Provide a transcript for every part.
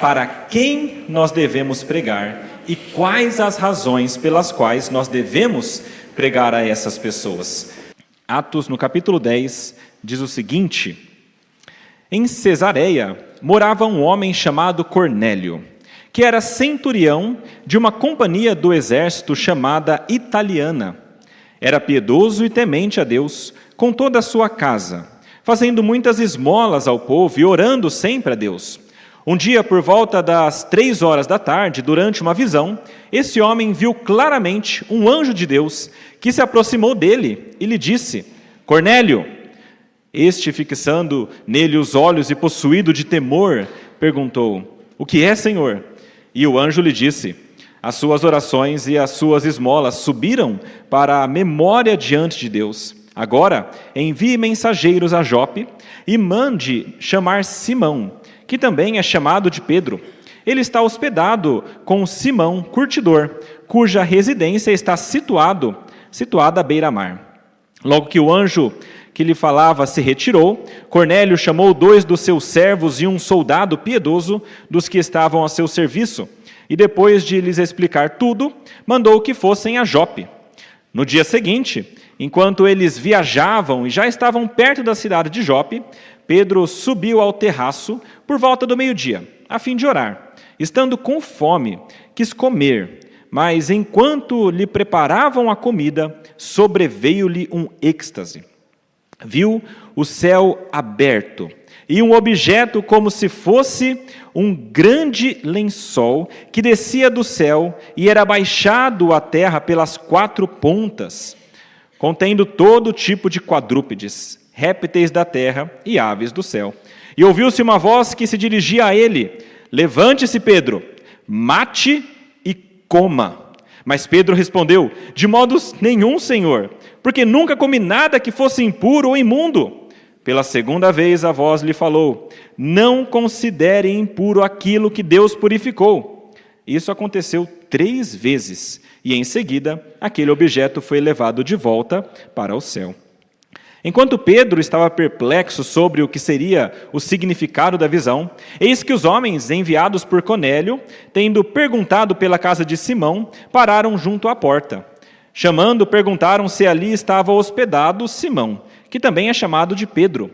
para quem nós devemos pregar e quais as razões pelas quais nós devemos pregar a essas pessoas. Atos, no capítulo 10, diz o seguinte: em Cesareia morava um homem chamado Cornélio, que era centurião de uma companhia do exército chamada Italiana. Era piedoso e temente a Deus com toda a sua casa, fazendo muitas esmolas ao povo e orando sempre a Deus. Um dia, por volta das 3 horas da tarde, durante uma visão, esse homem viu claramente um anjo de Deus que se aproximou dele e lhe disse: Cornélio. Este, fixando nele os olhos e possuído de temor, perguntou: o que é, Senhor? E o anjo lhe disse: as suas orações e as suas esmolas subiram para a memória diante de Deus. Agora, envie mensageiros a Jope e mande chamar Simão, que também é chamado de Pedro. Ele está hospedado com Simão, curtidor, cuja residência está situada à beira-mar. Logo que o anjo que lhe falava se retirou, Cornélio chamou 2 dos seus servos e um soldado piedoso dos que estavam a seu serviço, e depois de lhes explicar tudo, mandou que fossem a Jope. No dia seguinte, enquanto eles viajavam e já estavam perto da cidade de Jope, Pedro subiu ao terraço por volta do meio-dia, a fim de orar. Estando com fome, quis comer, mas enquanto lhe preparavam a comida, sobreveio-lhe um êxtase. Viu o céu aberto e um objeto como se fosse um grande lençol que descia do céu e era baixado à terra pelas 4 pontas, contendo todo tipo de quadrúpedes, répteis da terra e aves do céu. E ouviu-se uma voz que se dirigia a ele: levante-se, Pedro, mate e coma. Mas Pedro respondeu: de modo nenhum, Senhor, porque nunca comi nada que fosse impuro ou imundo. Pela 2ª vez a voz lhe falou: não considere impuro aquilo que Deus purificou. Isso aconteceu 3 vezes, e em seguida aquele objeto foi levado de volta para o céu. Enquanto Pedro estava perplexo sobre o que seria o significado da visão, eis que os homens enviados por Cornélio, tendo perguntado pela casa de Simão, pararam junto à porta. Chamando, perguntaram se ali estava hospedado Simão, que também é chamado de Pedro.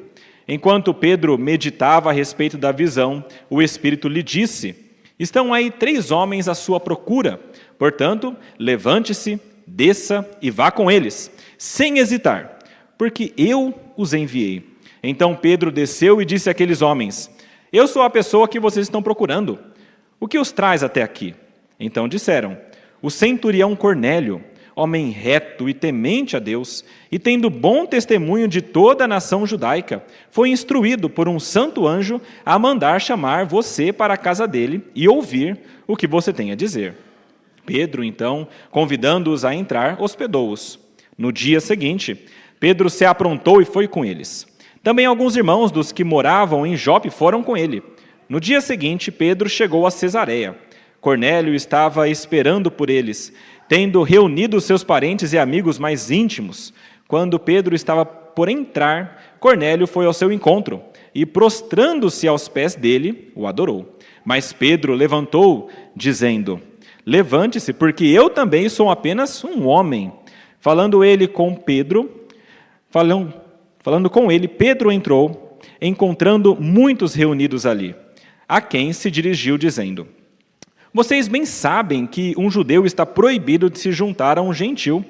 Enquanto Pedro meditava a respeito da visão, o Espírito lhe disse: estão aí 3 homens à sua procura. Portanto, levante-se, desça e vá com eles, sem hesitar, porque eu os enviei. Então Pedro desceu e disse àqueles homens: eu sou a pessoa que vocês estão procurando. O que os traz até aqui? Então disseram: o centurião Cornélio, homem reto e temente a Deus, e tendo bom testemunho de toda a nação judaica, foi instruído por um santo anjo a mandar chamar você para a casa dele e ouvir o que você tem a dizer. Pedro, então, convidando-os a entrar, hospedou-os. No dia seguinte, Pedro se aprontou e foi com eles. Também alguns irmãos dos que moravam em Jope foram com ele. No dia seguinte, Pedro chegou a Cesareia. Cornélio estava esperando por eles, tendo reunido seus parentes e amigos mais íntimos. Quando Pedro estava por entrar, Cornélio foi ao seu encontro e, prostrando-se aos pés dele, o adorou. Mas Pedro levantou, dizendo: levante-se, porque eu também sou apenas um homem. Falando com ele, Pedro entrou, encontrando muitos reunidos ali, a quem se dirigiu, dizendo: vocês bem sabem que um judeu está proibido de se juntar a um gentil,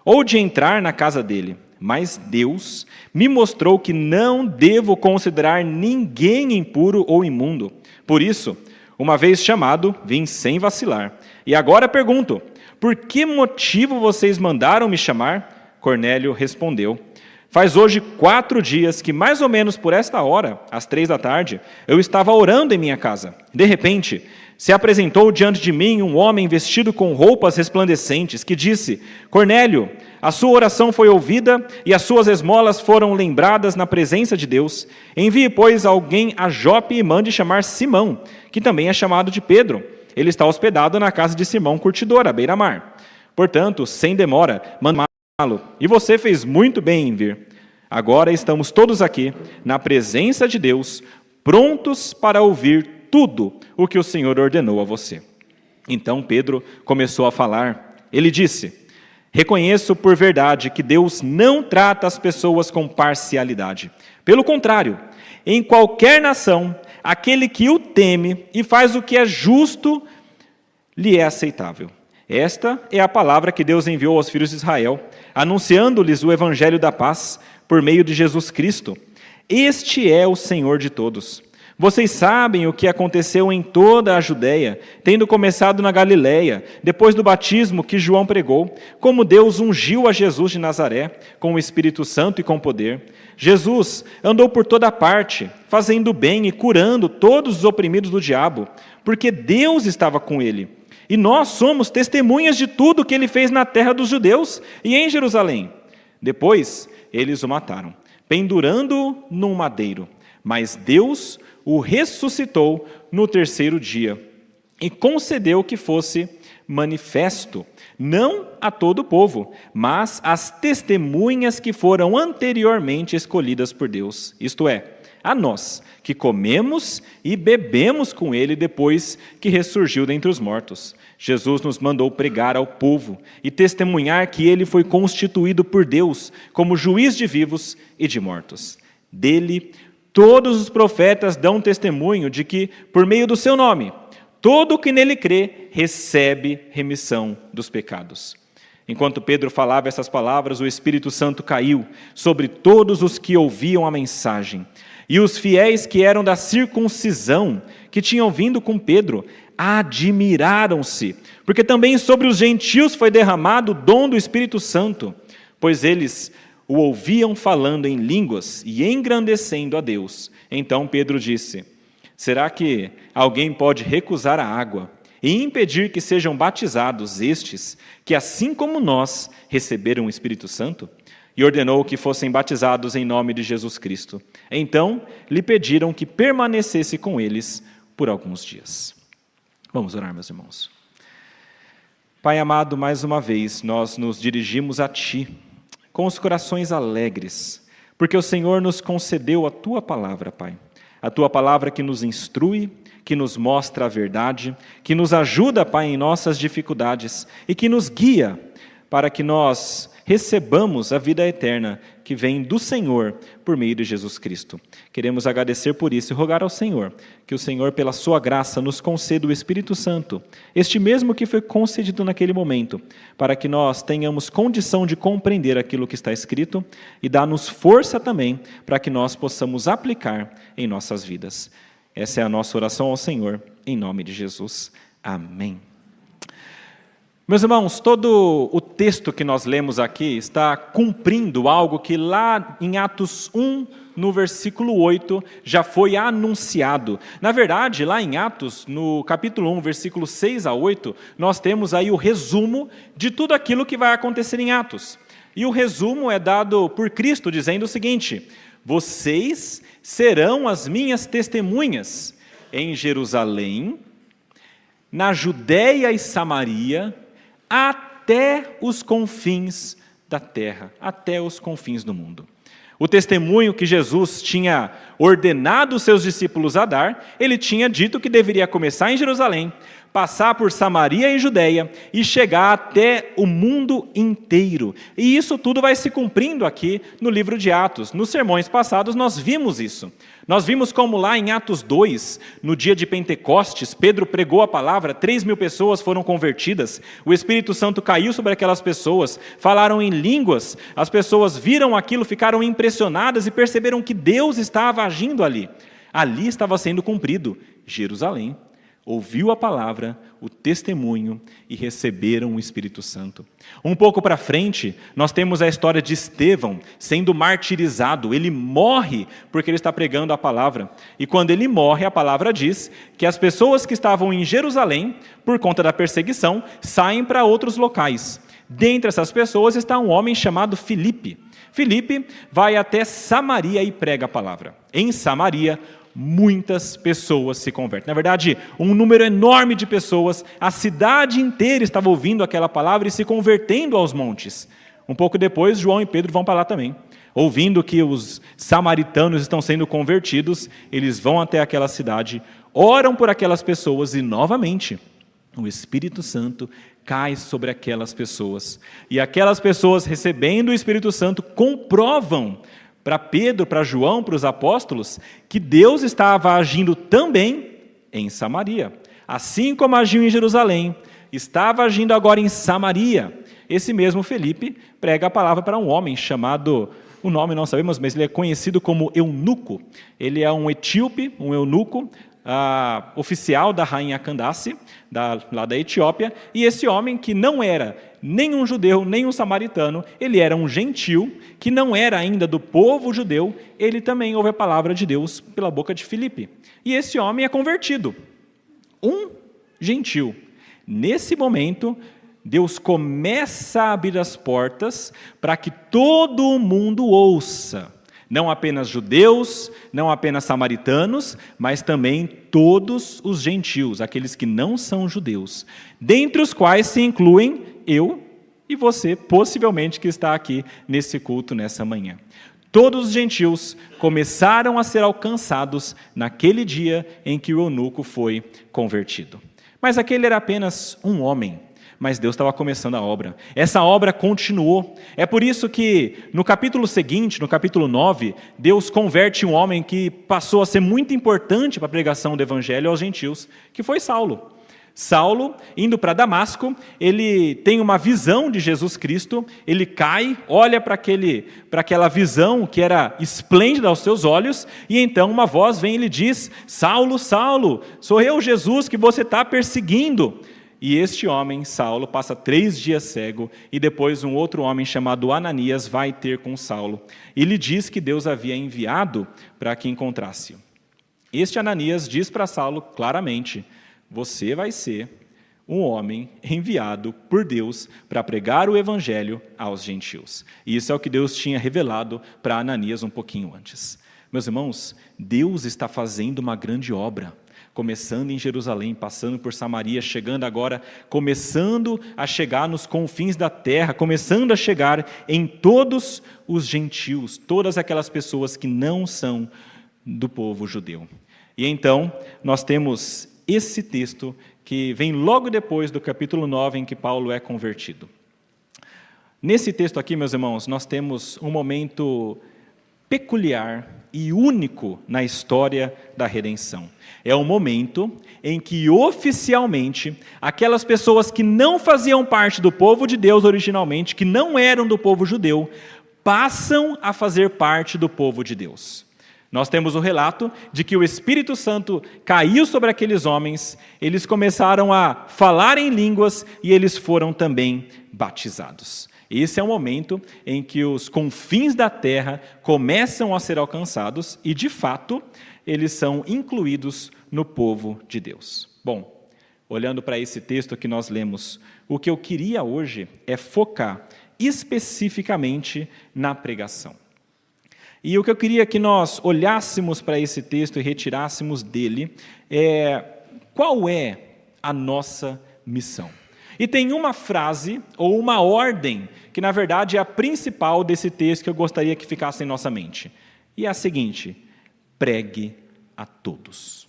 ou de entrar na casa dele. Mas Deus me mostrou que não devo considerar ninguém impuro ou imundo. Por isso, uma vez chamado, vim sem vacilar. E agora pergunto: por que motivo vocês mandaram me chamar? Cornélio respondeu: faz hoje 4 dias que, mais ou menos por esta hora, às 3 da tarde, eu estava orando em minha casa. De repente, se apresentou diante de mim um homem vestido com roupas resplandecentes, que disse: Cornélio, a sua oração foi ouvida e as suas esmolas foram lembradas na presença de Deus. Envie, pois, alguém a Jope e mande chamar Simão, que também é chamado de Pedro. Ele está hospedado na casa de Simão, curtidor, à beira-mar. Portanto, sem demora, manda chamá-lo. E você fez muito bem em vir. Agora estamos todos aqui, na presença de Deus, prontos para ouvir tudo o que o Senhor ordenou a você. Então Pedro começou a falar. Ele disse: reconheço por verdade que Deus não trata as pessoas com parcialidade. Pelo contrário, em qualquer nação, aquele que o teme e faz o que é justo, lhe é aceitável. Esta é a palavra que Deus enviou aos filhos de Israel, anunciando-lhes o evangelho da paz por meio de Jesus Cristo. Este é o Senhor de todos. Vocês sabem o que aconteceu em toda a Judeia, tendo começado na Galileia, depois do batismo que João pregou, como Deus ungiu a Jesus de Nazaré, com o Espírito Santo e com poder. Jesus andou por toda parte, fazendo bem e curando todos os oprimidos do diabo, porque Deus estava com ele. E nós somos testemunhas de tudo que ele fez na terra dos judeus e em Jerusalém. Depois, eles o mataram, pendurando-o num madeiro. Mas Deus o ressuscitou no terceiro dia e concedeu que fosse manifesto, não a todo o povo, mas às testemunhas que foram anteriormente escolhidas por Deus, isto é, a nós, que comemos e bebemos com ele depois que ressurgiu dentre os mortos. Jesus nos mandou pregar ao povo e testemunhar que ele foi constituído por Deus como juiz de vivos e de mortos. Dele, todos os profetas dão testemunho de que, por meio do seu nome, todo o que nele crê recebe remissão dos pecados. Enquanto Pedro falava essas palavras, o Espírito Santo caiu sobre todos os que ouviam a mensagem. E os fiéis que eram da circuncisão, que tinham vindo com Pedro, admiraram-se, porque também sobre os gentios foi derramado o dom do Espírito Santo, pois eles o ouviam falando em línguas e engrandecendo a Deus. Então Pedro disse: será que alguém pode recusar a água e impedir que sejam batizados estes, que assim como nós receberam o Espírito Santo? E ordenou que fossem batizados em nome de Jesus Cristo. Então lhe pediram que permanecesse com eles por alguns dias. Vamos orar, meus irmãos. Pai amado, mais uma vez nós nos dirigimos a Ti, com os corações alegres, porque o Senhor nos concedeu a Tua palavra, Pai. A Tua palavra que nos instrui, que nos mostra a verdade, que nos ajuda, Pai, em nossas dificuldades e que nos guia para que nós recebamos a vida eterna que vem do Senhor por meio de Jesus Cristo. Queremos agradecer por isso e rogar ao Senhor que o Senhor, pela sua graça, nos conceda o Espírito Santo, este mesmo que foi concedido naquele momento, para que nós tenhamos condição de compreender aquilo que está escrito e dá-nos força também para que nós possamos aplicar em nossas vidas. Essa é a nossa oração ao Senhor, em nome de Jesus. Amém. Meus irmãos, todo o texto que nós lemos aqui está cumprindo algo que lá em Atos 1, no versículo 8, já foi anunciado. Na verdade, lá em Atos, no capítulo 1, versículo 6 a 8, nós temos aí o resumo de tudo aquilo que vai acontecer em Atos. E o resumo é dado por Cristo, dizendo o seguinte: vocês serão as minhas testemunhas em Jerusalém, na Judéia e Samaria, até os confins da terra, até os confins do mundo. O testemunho que Jesus tinha ordenado os seus discípulos a dar, ele tinha dito que deveria começar em Jerusalém, passar por Samaria e Judéia e chegar até o mundo inteiro. E isso tudo vai se cumprindo aqui no livro de Atos. Nos sermões passados nós vimos isso. Nós vimos como lá em Atos 2, no dia de Pentecostes, Pedro pregou a palavra, 3.000 pessoas foram convertidas, o Espírito Santo caiu sobre aquelas pessoas, falaram em línguas, as pessoas viram aquilo, ficaram impressionadas e perceberam que Deus estava agindo ali. Ali estava sendo cumprido Jerusalém. Ouviu a palavra, o testemunho e receberam o Espírito Santo. Um pouco para frente, nós temos a história de Estevão sendo martirizado. Ele morre porque ele está pregando a palavra. E quando ele morre, a palavra diz que as pessoas que estavam em Jerusalém, por conta da perseguição, saem para outros locais. Dentre essas pessoas está um homem chamado Filipe. Filipe vai até Samaria e prega a palavra. Em Samaria, muitas pessoas se convertem. Na verdade, um número enorme de pessoas, a cidade inteira estava ouvindo aquela palavra e se convertendo aos montes. Um pouco depois, João e Pedro vão para lá também. Ouvindo que os samaritanos estão sendo convertidos, eles vão até aquela cidade, oram por aquelas pessoas e, novamente, o Espírito Santo cai sobre aquelas pessoas. E aquelas pessoas, recebendo o Espírito Santo, comprovam para Pedro, para João, para os apóstolos, que Deus estava agindo também em Samaria. Assim como agiu em Jerusalém, estava agindo agora em Samaria. Esse mesmo Felipe prega a palavra para um homem chamado, o nome não sabemos, mas ele é conhecido como eunuco. Ele é um etíope, um eunuco, oficial da rainha Candace, lá da Etiópia, e esse homem que não era nem um judeu, nem um samaritano, ele era um gentil, que não era ainda do povo judeu, ele também ouve a palavra de Deus pela boca de Filipe. E esse homem é convertido, um gentil. Nesse momento, Deus começa a abrir as portas para que todo o mundo ouça. Não apenas judeus, não apenas samaritanos, mas também todos os gentios, aqueles que não são judeus, dentre os quais se incluem eu e você, possivelmente, que está aqui nesse culto nessa manhã. Todos os gentios começaram a ser alcançados naquele dia em que o eunuco foi convertido. Mas aquele era apenas um homem. Mas Deus estava começando a obra. Essa obra continuou. É por isso que no capítulo seguinte, no capítulo 9, Deus converte um homem que passou a ser muito importante para a pregação do evangelho aos gentios, que foi Saulo. Saulo, indo para Damasco, ele tem uma visão de Jesus Cristo, ele cai, olha para aquela visão que era esplêndida aos seus olhos, e então uma voz vem e lhe diz: Saulo, Saulo, sou eu, Jesus, que você está perseguindo. E este homem, Saulo, passa 3 dias cego, e depois um outro homem chamado Ananias vai ter com Saulo. E lhe diz que Deus havia enviado para que encontrasse-o. Este Ananias diz para Saulo claramente: você vai ser um homem enviado por Deus para pregar o evangelho aos gentios. E isso é o que Deus tinha revelado para Ananias um pouquinho antes. Meus irmãos, Deus está fazendo uma grande obra. Começando em Jerusalém, passando por Samaria, chegando agora, começando a chegar nos confins da terra, começando a chegar em todos os gentios, todas aquelas pessoas que não são do povo judeu. E então, nós temos esse texto que vem logo depois do capítulo 9, em que Paulo é convertido. Nesse texto aqui, meus irmãos, nós temos um momento peculiar e único na história da redenção. É o momento em que, oficialmente, aquelas pessoas que não faziam parte do povo de Deus originalmente, que não eram do povo judeu, passam a fazer parte do povo de Deus. Nós temos o relato de que o Espírito Santo caiu sobre aqueles homens, eles começaram a falar em línguas e eles foram também batizados. Esse é o momento em que os confins da terra começam a ser alcançados e, de fato, eles são incluídos no povo de Deus. Bom, olhando para esse texto que nós lemos, o que eu queria hoje é focar especificamente na pregação. E o que eu queria que nós olhássemos para esse texto e retirássemos dele é: qual é a nossa missão? E tem uma frase, ou uma ordem, que na verdade é a principal desse texto que eu gostaria que ficasse em nossa mente. E é a seguinte: pregue a todos.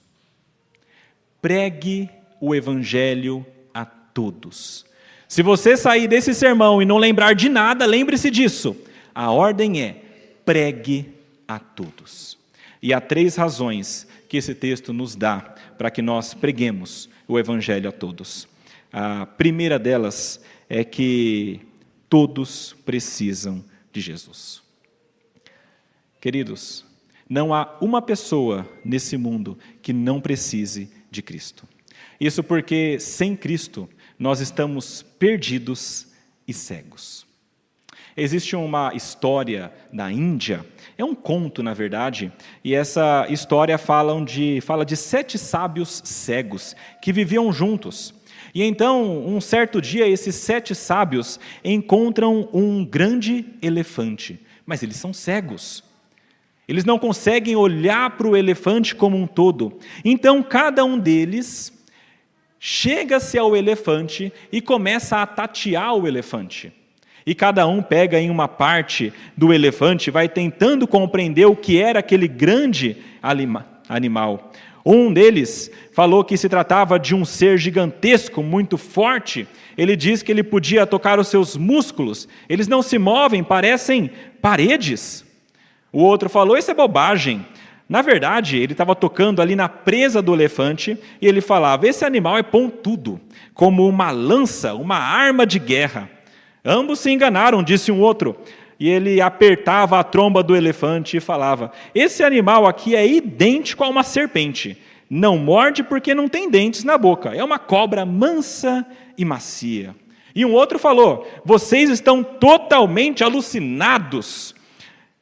Pregue o evangelho a todos. Se você sair desse sermão e não lembrar de nada, lembre-se disso. A ordem é: pregue a todos. E há 3 razões que esse texto nos dá para que nós preguemos o evangelho a todos. A primeira delas é que todos precisam de Jesus. Queridos, não há uma pessoa nesse mundo que não precise de Cristo. Isso porque, sem Cristo, nós estamos perdidos e cegos. Existe uma história na Índia, é um conto, na verdade, e essa história fala de 7 sábios cegos que viviam juntos. E então, um certo dia, esses 7 sábios encontram um grande elefante, mas eles são cegos. Eles não conseguem olhar para o elefante como um todo. Então, cada um deles chega-se ao elefante e começa a tatear o elefante. E cada um pega em uma parte do elefante, vai tentando compreender o que era aquele grande animal. Um deles falou que se tratava de um ser gigantesco, muito forte. Ele diz que ele podia tocar os seus músculos. Eles não se movem, parecem paredes. O outro falou, isso é bobagem. Na verdade, ele estava tocando ali na presa do elefante e ele falava, esse animal é pontudo, como uma lança, uma arma de guerra. Ambos se enganaram, disse um outro. E ele apertava a tromba do elefante e falava, esse animal aqui é idêntico a uma serpente. Não morde porque não tem dentes na boca. É uma cobra mansa e macia. E um outro falou, vocês estão totalmente alucinados.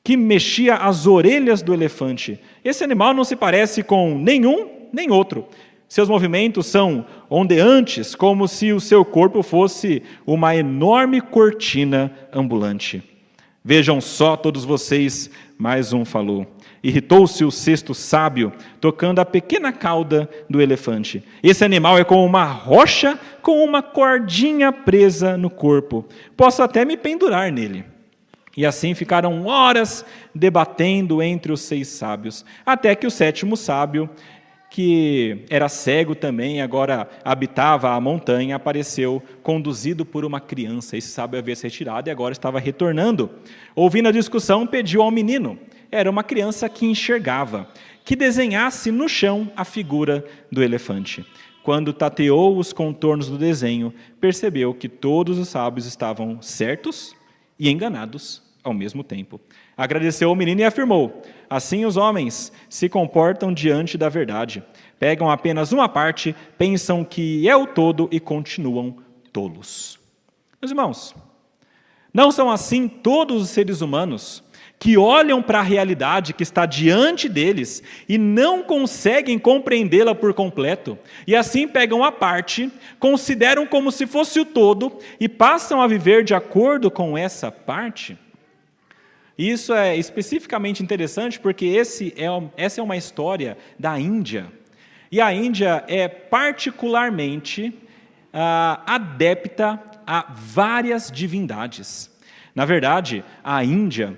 Que mexia as orelhas do elefante. Esse animal não se parece com nenhum nem outro. Seus movimentos são ondeantes, como se o seu corpo fosse uma enorme cortina ambulante. Vejam só todos vocês, mais um falou. Irritou-se o sexto sábio, tocando a pequena cauda do elefante. Esse animal é como uma rocha com uma cordinha presa no corpo. Posso até me pendurar nele. E assim ficaram horas debatendo entre os 6 sábios, até que o 7º sábio, que era cego também, agora habitava a montanha, apareceu conduzido por uma criança. Esse sábio havia se retirado e agora estava retornando. Ouvindo a discussão, pediu ao menino, era uma criança que enxergava, que desenhasse no chão a figura do elefante. Quando tateou os contornos do desenho, percebeu que todos os sábios estavam certos e enganados ao mesmo tempo. Agradeceu ao menino e afirmou, assim os homens se comportam diante da verdade. Pegam apenas uma parte, pensam que é o todo e continuam tolos. Meus irmãos, não são assim todos os seres humanos que olham para a realidade que está diante deles e não conseguem compreendê-la por completo, e assim pegam a parte, consideram como se fosse o todo e passam a viver de acordo com essa parte? Isso é especificamente interessante porque essa é uma história da Índia. E a Índia é particularmente adepta a várias divindades. Na verdade, a Índia,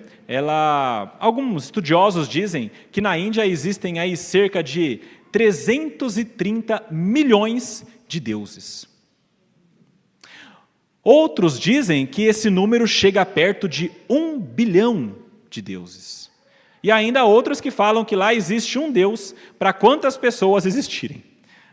alguns estudiosos dizem que na Índia existem aí cerca de 330 milhões de deuses. Outros dizem que esse número chega perto de 1 bilhão de deuses. E ainda outros que falam que lá existe um Deus para quantas pessoas existirem.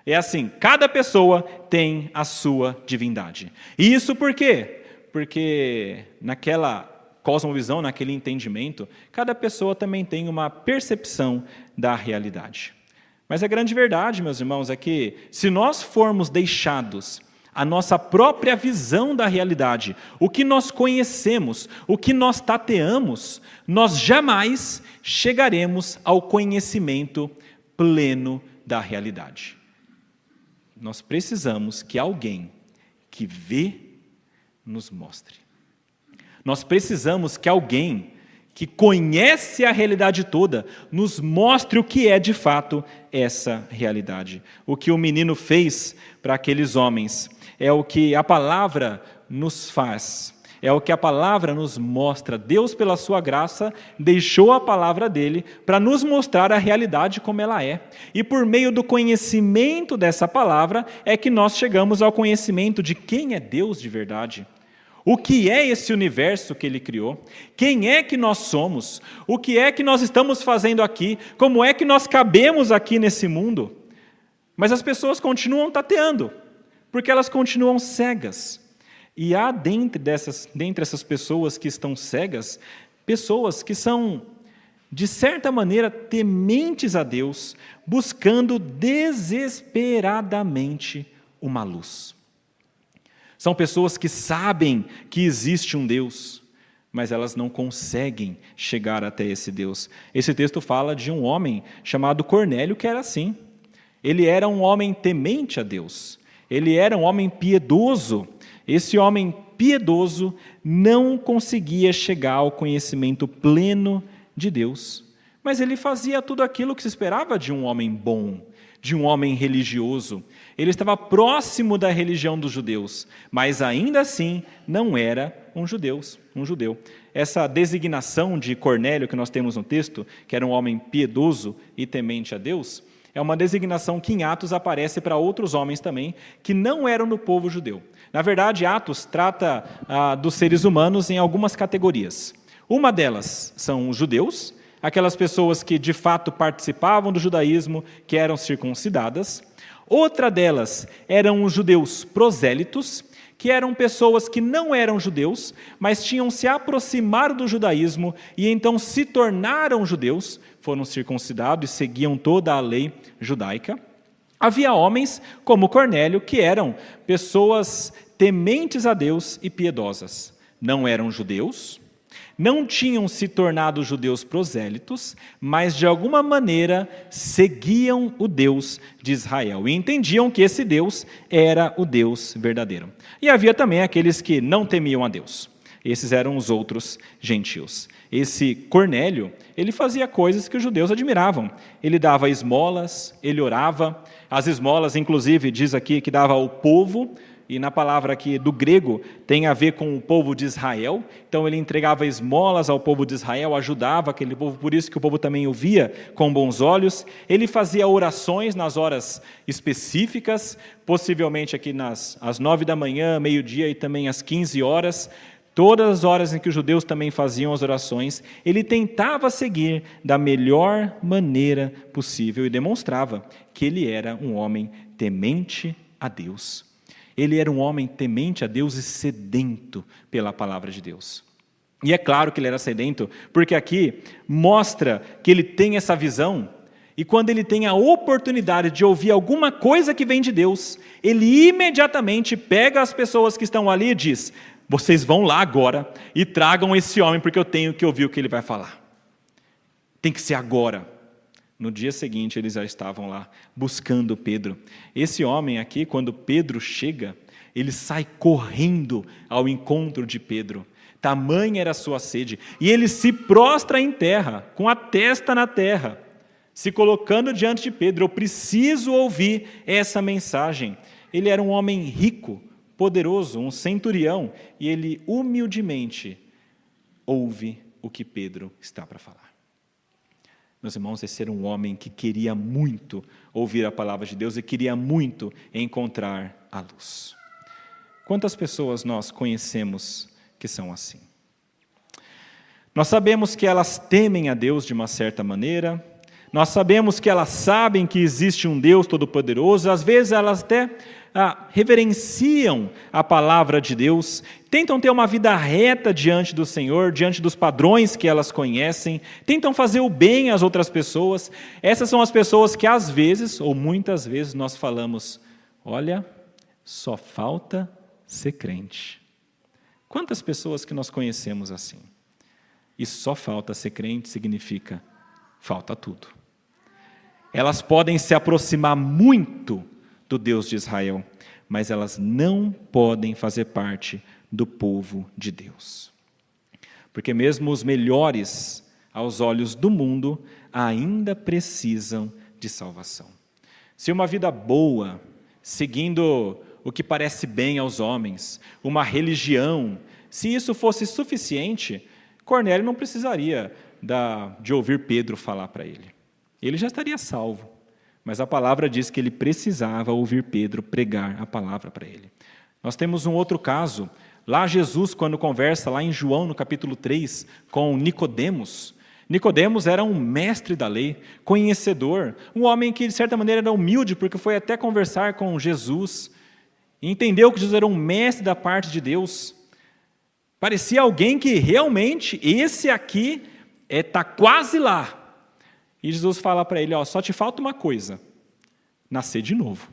É assim, cada pessoa tem a sua divindade. E isso por quê? Porque naquela cosmovisão, naquele entendimento, cada pessoa também tem uma percepção da realidade. Mas a grande verdade, meus irmãos, é que se nós formos deixados a nossa própria visão da realidade, o que nós conhecemos, o que nós tateamos, nós jamais chegaremos ao conhecimento pleno da realidade. Nós precisamos que alguém que vê nos mostre. Nós precisamos que alguém que conhece a realidade toda nos mostre o que é de fato essa realidade. O que o menino fez para aqueles homens é o que a palavra nos faz, é o que a palavra nos mostra. Deus, pela sua graça, deixou a palavra dele para nos mostrar a realidade como ela é. E por meio do conhecimento dessa palavra é que nós chegamos ao conhecimento de quem é Deus de verdade. O que é esse universo que Ele criou? Quem é que nós somos? O que é que nós estamos fazendo aqui? Como é que nós cabemos aqui nesse mundo? Mas as pessoas continuam tateando, porque elas continuam cegas. E há dentre essas pessoas que estão cegas, pessoas que são, de certa maneira, tementes a Deus, buscando desesperadamente uma luz. São pessoas que sabem que existe um Deus, mas elas não conseguem chegar até esse Deus. Esse texto fala de um homem chamado Cornélio, que era assim. Ele era um homem temente a Deus. Ele era um homem piedoso. Esse homem piedoso não conseguia chegar ao conhecimento pleno de Deus. Mas ele fazia tudo aquilo que se esperava de um homem bom, de um homem religioso. Ele estava próximo da religião dos judeus, mas ainda assim não era um judeu. Essa designação de Cornélio que nós temos no texto, que era um homem piedoso e temente a Deus, é uma designação que em Atos aparece para outros homens também, que não eram do povo judeu. Na verdade, Atos trata dos seres humanos em algumas categorias. Uma delas são os judeus, aquelas pessoas que de fato participavam do judaísmo, que eram circuncidadas. Outra delas eram os judeus prosélitos, que eram pessoas que não eram judeus, mas tinham se aproximado do judaísmo e então se tornaram judeus, foram circuncidados e seguiam toda a lei judaica. Havia homens como Cornélio, que eram pessoas tementes a Deus e piedosas. Não eram judeus, não tinham se tornado judeus prosélitos, mas de alguma maneira seguiam o Deus de Israel e entendiam que esse Deus era o Deus verdadeiro. E havia também aqueles que não temiam a Deus. Esses eram os outros gentios. Esse Cornélio, ele fazia coisas que os judeus admiravam. Ele dava esmolas, ele orava. As esmolas, inclusive, diz aqui que dava ao povo, e na palavra aqui do grego tem a ver com o povo de Israel. Então ele entregava esmolas ao povo de Israel, ajudava aquele povo, por isso que o povo também o via com bons olhos. Ele fazia orações nas horas específicas, possivelmente aqui às 9 da manhã, meio-dia e também às 15 horas. Todas as horas em que os judeus também faziam as orações, ele tentava seguir da melhor maneira possível e demonstrava que ele era um homem temente a Deus. Ele era um homem temente a Deus e sedento pela palavra de Deus. E é claro que ele era sedento, porque aqui mostra que ele tem essa visão, e quando ele tem a oportunidade de ouvir alguma coisa que vem de Deus, ele imediatamente pega as pessoas que estão ali e diz: vocês vão lá agora e tragam esse homem, porque eu tenho que ouvir o que ele vai falar. Tem que ser agora. No dia seguinte, eles já estavam lá buscando Pedro. Esse homem aqui, quando Pedro chega, ele sai correndo ao encontro de Pedro. Tamanha era a sua sede. E ele se prostra em terra, com a testa na terra, se colocando diante de Pedro. Eu preciso ouvir essa mensagem. Ele era um homem rico, poderoso, um centurião, e ele humildemente ouve o que Pedro está para falar. Meus irmãos, esse era um homem que queria muito ouvir a palavra de Deus e queria muito encontrar a luz. Quantas pessoas nós conhecemos que são assim? Nós sabemos que elas temem a Deus de uma certa maneira, nós sabemos que elas sabem que existe um Deus todo-poderoso, às vezes elas até reverenciam a palavra de Deus, tentam ter uma vida reta diante do Senhor, diante dos padrões que elas conhecem, tentam fazer o bem às outras pessoas. Essas são as pessoas que às vezes, ou muitas vezes, nós falamos: olha, só falta ser crente. Quantas pessoas que nós conhecemos assim? E só falta ser crente significa falta tudo. Elas podem se aproximar muito do Deus de Israel, mas elas não podem fazer parte do povo de Deus. Porque mesmo os melhores aos olhos do mundo ainda precisam de salvação. Se uma vida boa, seguindo o que parece bem aos homens, uma religião, se isso fosse suficiente, Cornélio não precisaria de ouvir Pedro falar para ele. Ele já estaria salvo. Mas a palavra diz que ele precisava ouvir Pedro pregar a palavra para ele. Nós temos um outro caso. Lá Jesus, quando conversa, lá em João, no capítulo 3, com Nicodemos. Nicodemos era um mestre da lei, conhecedor, um homem que, de certa maneira, era humilde, porque foi até conversar com Jesus, e entendeu que Jesus era um mestre da parte de Deus. Parecia alguém que realmente, esse aqui está quase lá. E Jesus fala para ele: só te falta uma coisa, nascer de novo.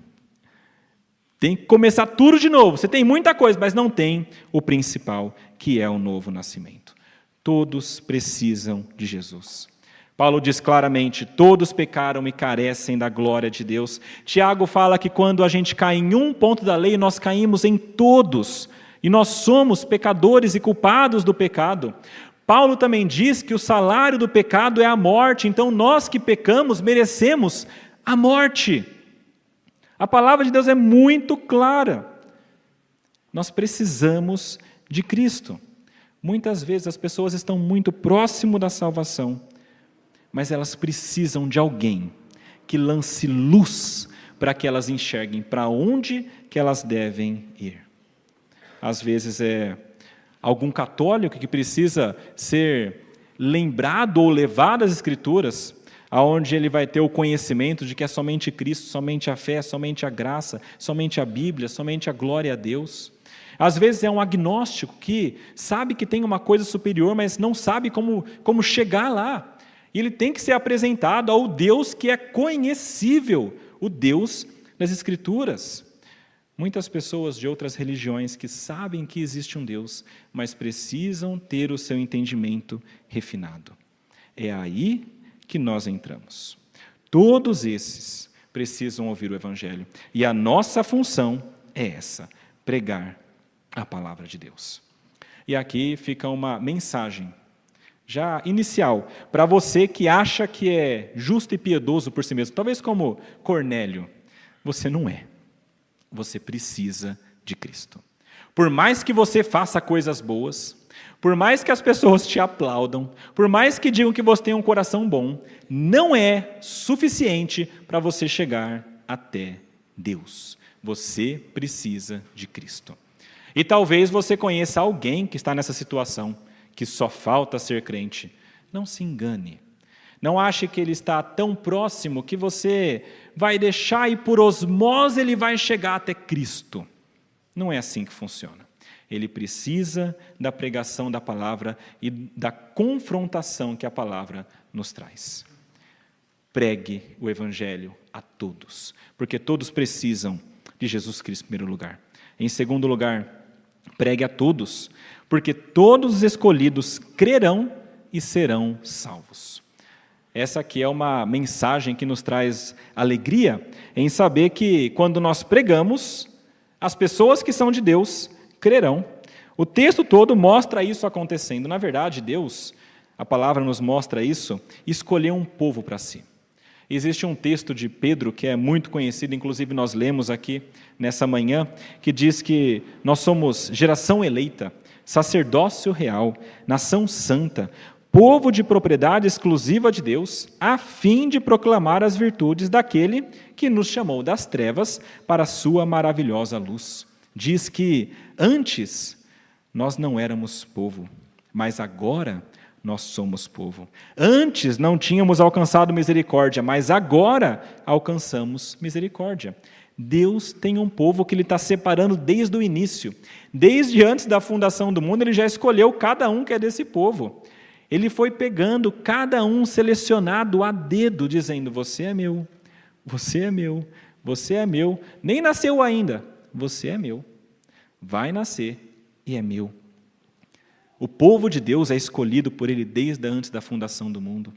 Tem que começar tudo de novo. Você tem muita coisa, mas não tem o principal, que é o novo nascimento. Todos precisam de Jesus. Paulo diz claramente: todos pecaram e carecem da glória de Deus. Tiago fala que quando a gente cai em um ponto da lei, nós caímos em todos. E nós somos pecadores e culpados do pecado. Paulo também diz que o salário do pecado é a morte, então nós que pecamos merecemos a morte. A palavra de Deus é muito clara. Nós precisamos de Cristo. Muitas vezes as pessoas estão muito próximo da salvação, mas elas precisam de alguém que lance luz para que elas enxerguem para onde que elas devem ir. Às vezes é algum católico que precisa ser lembrado ou levado às Escrituras, aonde ele vai ter o conhecimento de que é somente Cristo, somente a fé, somente a graça, somente a Bíblia, somente a glória a Deus. Às vezes é um agnóstico que sabe que tem uma coisa superior, mas não sabe como chegar lá. E ele tem que ser apresentado ao Deus que é conhecível, o Deus das Escrituras. Muitas pessoas de outras religiões que sabem que existe um Deus, mas precisam ter o seu entendimento refinado. É aí que nós entramos. Todos esses precisam ouvir o Evangelho. E a nossa função é essa, pregar a palavra de Deus. E aqui fica uma mensagem já inicial, para você que acha que é justo e piedoso por si mesmo, talvez como Cornélio. Você não é. Você precisa de Cristo. Por mais que você faça coisas boas, por mais que as pessoas te aplaudam, por mais que digam que você tem um coração bom, não é suficiente para você chegar até Deus. Você precisa de Cristo. E talvez você conheça alguém que está nessa situação, que só falta ser crente. Não se engane. Não ache que ele está tão próximo que você vai deixar e por osmose ele vai chegar até Cristo. Não é assim que funciona. Ele precisa da pregação da palavra e da confrontação que a palavra nos traz. Pregue o Evangelho a todos, porque todos precisam de Jesus Cristo em primeiro lugar. Em segundo lugar, pregue a todos, porque todos os escolhidos crerão e serão salvos. Essa aqui é uma mensagem que nos traz alegria em saber que quando nós pregamos, as pessoas que são de Deus crerão. O texto todo mostra isso acontecendo. Na verdade, Deus, a palavra nos mostra isso, escolheu um povo para si. Existe um texto de Pedro que é muito conhecido, inclusive nós lemos aqui nessa manhã, que diz que nós somos geração eleita, sacerdócio real, nação santa, povo de propriedade exclusiva de Deus, a fim de proclamar as virtudes daquele que nos chamou das trevas para a sua maravilhosa luz. Diz que antes nós não éramos povo, mas agora nós somos povo. Antes não tínhamos alcançado misericórdia, mas agora alcançamos misericórdia. Deus tem um povo que Ele está separando desde o início. Desde antes da fundação do mundo, Ele já escolheu cada um que é desse povo. Ele foi pegando cada um selecionado a dedo, dizendo, você é meu, você é meu, você é meu. Nem nasceu ainda, você é meu. Vai nascer e é meu. O povo de Deus é escolhido por Ele desde antes da fundação do mundo.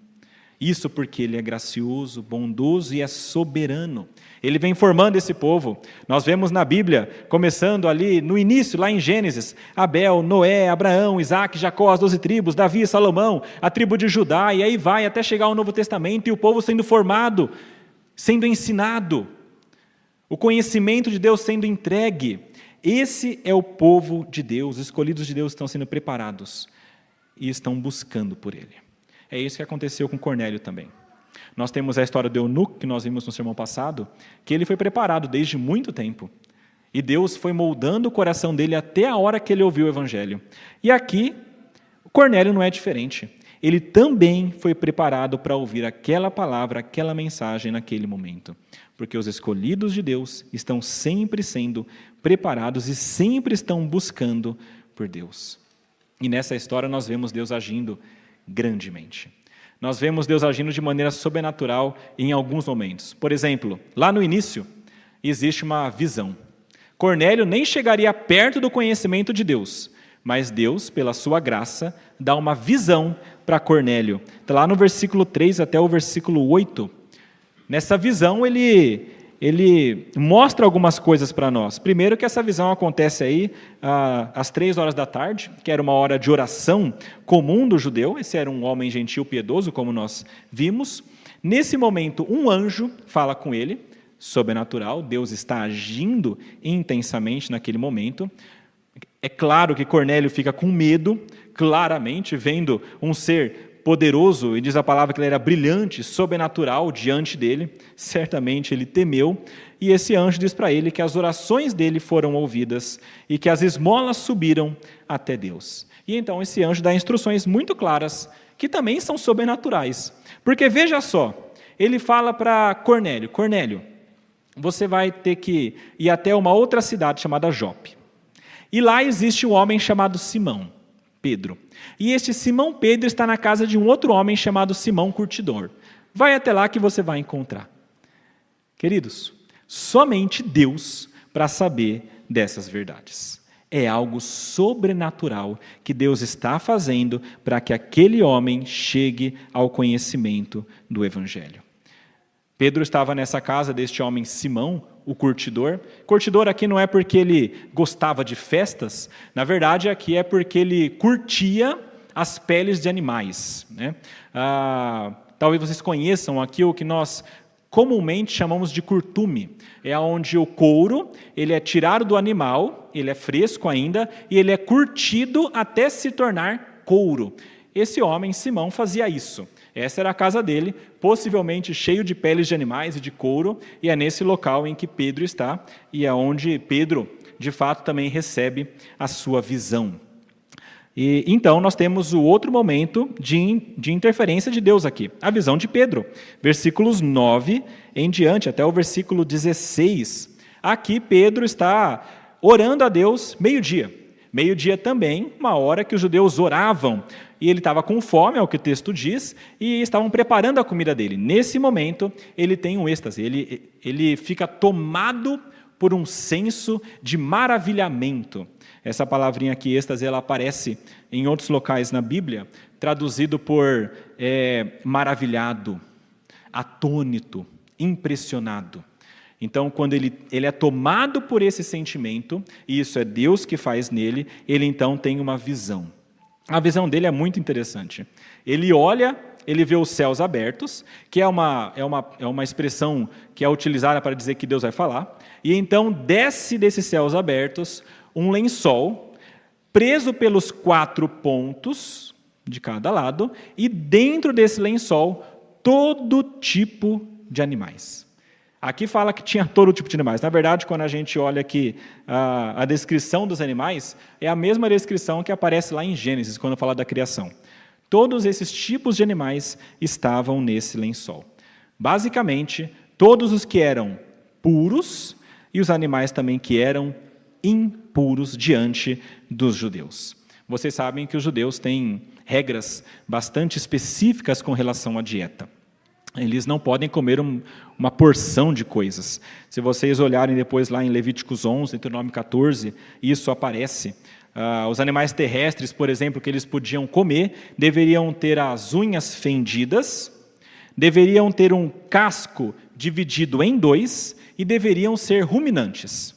Isso porque Ele é gracioso, bondoso e é soberano. Ele vem formando esse povo. Nós vemos na Bíblia, começando ali no início, lá em Gênesis, Abel, Noé, Abraão, Isaac, Jacó, as 12 tribos, Davi, Salomão, a tribo de Judá, e aí vai até chegar ao Novo Testamento e o povo sendo formado, sendo ensinado, o conhecimento de Deus sendo entregue. Esse é o povo de Deus, os escolhidos de Deus estão sendo preparados e estão buscando por Ele. É isso que aconteceu com Cornélio também. Nós temos a história do eunuco, que nós vimos no sermão passado, que ele foi preparado desde muito tempo. E Deus foi moldando o coração dele até a hora que ele ouviu o Evangelho. E aqui, Cornélio não é diferente. Ele também foi preparado para ouvir aquela palavra, aquela mensagem naquele momento. Porque os escolhidos de Deus estão sempre sendo preparados e sempre estão buscando por Deus. E nessa história nós vemos Deus agindo grandemente. Nós vemos Deus agindo de maneira sobrenatural em alguns momentos. Por exemplo, lá no início, existe uma visão. Cornélio nem chegaria perto do conhecimento de Deus, mas Deus, pela sua graça, dá uma visão para Cornélio. Está lá no versículo 3 até o versículo 8. Nessa visão, ele mostra algumas coisas para nós. Primeiro que essa visão acontece aí às 3 horas da tarde, que era uma hora de oração comum do judeu. Esse era um homem gentil piedoso, como nós vimos. Nesse momento, um anjo fala com ele, sobrenatural, Deus está agindo intensamente naquele momento. É claro que Cornélio fica com medo, claramente, vendo um ser poderoso, e diz a palavra que ele era brilhante, sobrenatural diante dele. Certamente ele temeu, e esse anjo diz para ele que as orações dele foram ouvidas e que as esmolas subiram até Deus. E então esse anjo dá instruções muito claras, que também são sobrenaturais. Porque veja só, ele fala para Cornélio: Cornélio, você vai ter que ir até uma outra cidade chamada Jope. E lá existe um homem chamado Simão, Pedro. E este Simão Pedro está na casa de um outro homem chamado Simão Curtidor. Vai até lá que você vai encontrar. Queridos, somente Deus para saber dessas verdades. É algo sobrenatural que Deus está fazendo para que aquele homem chegue ao conhecimento do Evangelho. Pedro estava nessa casa deste homem Simão, o curtidor. Curtidor aqui não é porque ele gostava de festas, na verdade aqui é porque ele curtia as peles de animais, né? Talvez vocês conheçam aqui o que nós comumente chamamos de curtume. É onde o couro ele é tirado do animal, ele é fresco ainda, e ele é curtido até se tornar couro. Esse homem, Simão, fazia isso. Essa era a casa dele, possivelmente cheio de peles de animais e de couro, e é nesse local em que Pedro está, e é onde Pedro, de fato, também recebe a sua visão. E então nós temos o outro momento de interferência de Deus aqui, a visão de Pedro. Versículos 9 em diante, até o versículo 16. Aqui Pedro está orando a Deus meio-dia. Meio-dia também, uma hora que os judeus oravam, e ele estava com fome, é o que o texto diz, e estavam preparando a comida dele. Nesse momento, ele tem um êxtase, ele fica tomado por um senso de maravilhamento. Essa palavrinha aqui, êxtase, ela aparece em outros locais na Bíblia, traduzido por maravilhado, atônito, impressionado. Então, quando ele é tomado por esse sentimento, e isso é Deus que faz nele, ele então tem uma visão. A visão dele é muito interessante. Ele olha, ele vê os céus abertos, que é uma expressão que é utilizada para dizer que Deus vai falar, e então desce desses céus abertos um lençol, preso pelos 4 pontos de cada lado, e dentro desse lençol, todo tipo de animais. Aqui fala que tinha todo tipo de animais. Na verdade, quando a gente olha aqui a descrição dos animais, é a mesma descrição que aparece lá em Gênesis, quando fala da criação. Todos esses tipos de animais estavam nesse lençol. Basicamente, todos os que eram puros e os animais também que eram impuros diante dos judeus. Vocês sabem que os judeus têm regras bastante específicas com relação à dieta. Eles não podem comer uma porção de coisas. Se vocês olharem depois lá em Levíticos 11, Deuteronômio 14, isso aparece. Os animais terrestres, por exemplo, que eles podiam comer, deveriam ter as unhas fendidas, deveriam ter um casco dividido em 2 e deveriam ser ruminantes.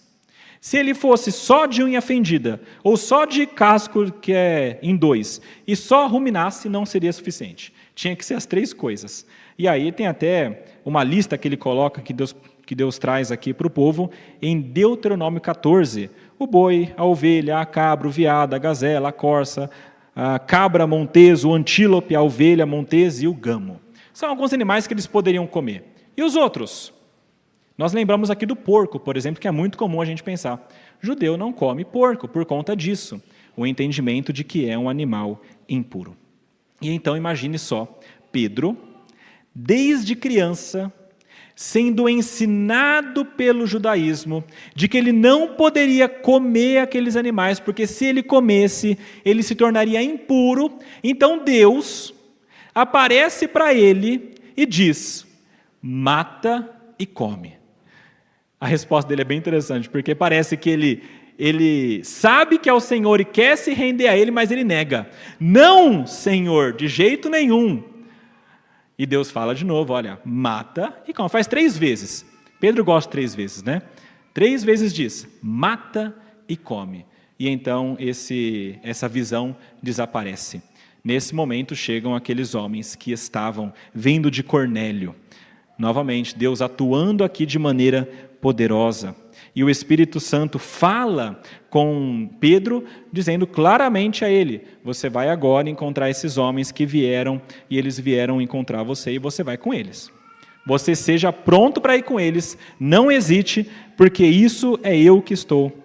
Se ele fosse só de unha fendida ou só de casco que é em 2 e só ruminasse, não seria suficiente. Tinha que ser as 3 coisas. E aí tem até uma lista que ele coloca, que Deus traz aqui para o povo, em Deuteronômio 14. O boi, a ovelha, a cabra, o veado, a gazela, a corça, a cabra, monteso, o antílope, a ovelha, montesa e o gamo. São alguns animais que eles poderiam comer. E os outros? Nós lembramos aqui do porco, por exemplo, que é muito comum a gente pensar. Judeu não come porco por conta disso. O entendimento de que é um animal impuro. E então imagine só, Pedro, desde criança, sendo ensinado pelo judaísmo de que ele não poderia comer aqueles animais, porque se ele comesse, ele se tornaria impuro. Então Deus aparece para ele e diz: mata e come. A resposta dele é bem interessante, porque parece que ele sabe que é o Senhor e quer se render a ele, mas ele nega. Não, Senhor, de jeito nenhum. E Deus fala de novo, olha, mata e come. Faz 3 vezes. Pedro gosta 3 vezes, né? 3 vezes diz, mata e come. E então essa visão desaparece. Nesse momento chegam aqueles homens que estavam vindo de Cornélio. novamente, Deus atuando aqui de maneira poderosa. E o Espírito Santo fala com Pedro, dizendo claramente a ele: você vai agora encontrar esses homens que vieram, e eles vieram encontrar você, e você vai com eles. Você seja pronto para ir com eles, não hesite, porque isso é eu que estou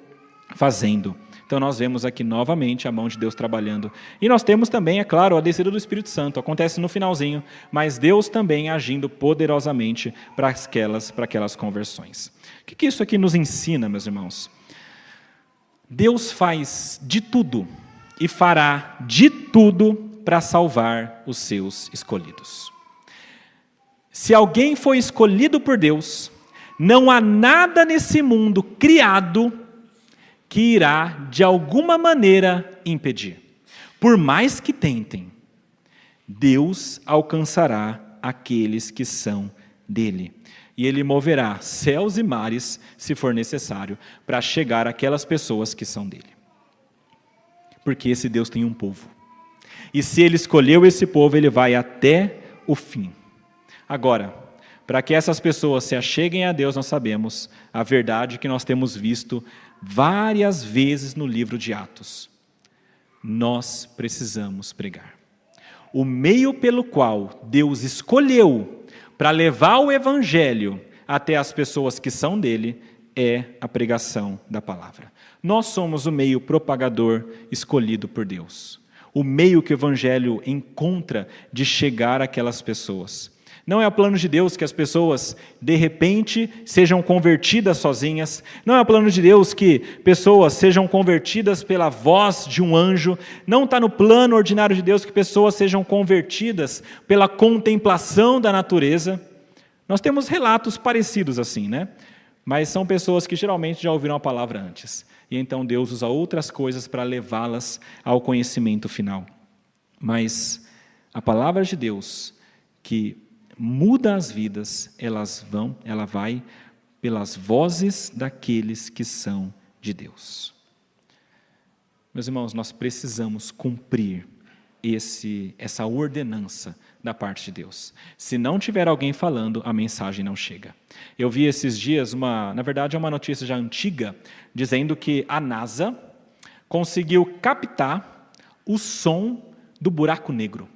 fazendo. Então nós vemos aqui novamente a mão de Deus trabalhando. E nós temos também, é claro, a descida do Espírito Santo, acontece no finalzinho, mas Deus também agindo poderosamente para aquelas conversões. O que isso aqui nos ensina, meus irmãos? Deus faz de tudo e fará de tudo para salvar os seus escolhidos. Se alguém foi escolhido por Deus, não há nada nesse mundo criado que irá, de alguma maneira, impedir. Por mais que tentem, Deus alcançará aqueles que são dele. E Ele moverá céus e mares, se for necessário, para chegar àquelas pessoas que são dele. Porque esse Deus tem um povo. E se Ele escolheu esse povo, Ele vai até o fim. Agora, para que essas pessoas se acheguem a Deus, nós sabemos a verdade que nós temos visto várias vezes no livro de Atos. Nós precisamos pregar. O meio pelo qual Deus escolheu para levar o Evangelho até as pessoas que são dele é a pregação da palavra. Nós somos o meio propagador escolhido por Deus. O meio que o Evangelho encontra de chegar àquelas pessoas. Não é o plano de Deus que as pessoas, de repente, sejam convertidas sozinhas. Não é o plano de Deus que pessoas sejam convertidas pela voz de um anjo. Não está no plano ordinário de Deus que pessoas sejam convertidas pela contemplação da natureza. Nós temos relatos parecidos assim, né? Mas são pessoas que geralmente já ouviram a palavra antes. E então Deus usa outras coisas para levá-las ao conhecimento final. Mas a palavra de Deus, que muda as vidas, ela vai pelas vozes daqueles que são de Deus. Meus irmãos, nós precisamos cumprir essa ordenança da parte de Deus. Se não tiver alguém falando, a mensagem não chega. Eu vi esses dias, na verdade é uma notícia já antiga, dizendo que a NASA conseguiu captar o som do buraco negro.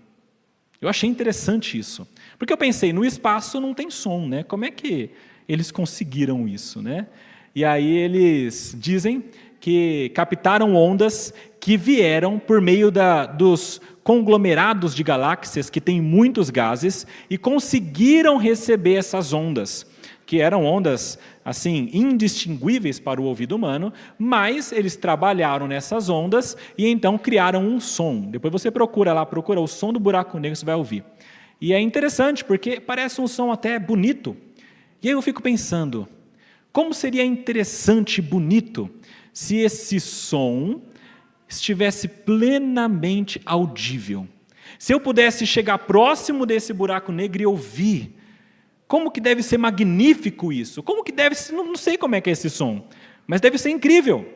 Eu achei interessante isso, porque eu pensei, no espaço não tem som, né? Como é que eles conseguiram isso, né? E aí eles dizem que captaram ondas que vieram por meio dos conglomerados de galáxias, que têm muitos gases, e conseguiram receber essas ondas, que eram ondas, assim, indistinguíveis para o ouvido humano, mas eles trabalharam nessas ondas e então criaram um som. Depois você procura o som do buraco negro, você vai ouvir. E é interessante, porque parece um som até bonito. E aí eu fico pensando, como seria interessante e bonito se esse som estivesse plenamente audível? Se eu pudesse chegar próximo desse buraco negro e ouvir, como que deve ser magnífico isso? Como que deve ser, não sei como é que é esse som, mas deve ser incrível.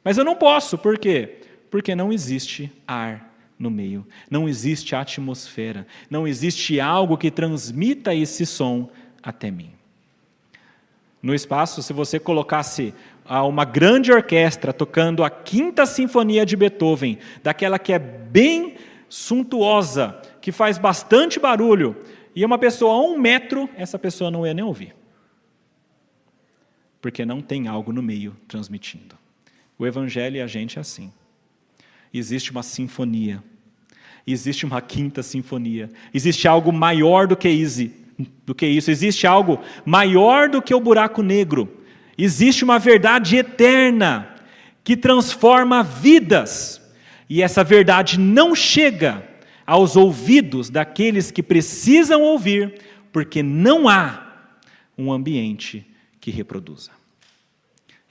Mas eu não posso, por quê? Porque não existe ar no meio, não existe atmosfera, não existe algo que transmita esse som até mim. No espaço, se você colocasse uma grande orquestra tocando a 5ª Sinfonia de Beethoven, daquela que é bem suntuosa, que faz bastante barulho, e uma pessoa a 1 metro, essa pessoa não ia nem ouvir. Porque não tem algo no meio transmitindo. O Evangelho e a gente é assim. Existe uma sinfonia. Existe uma 5ª Sinfonia. Existe algo maior do que isso. Existe algo maior do que o buraco negro. Existe uma verdade eterna que transforma vidas. E essa verdade não chega aos ouvidos daqueles que precisam ouvir, porque não há um ambiente que reproduza.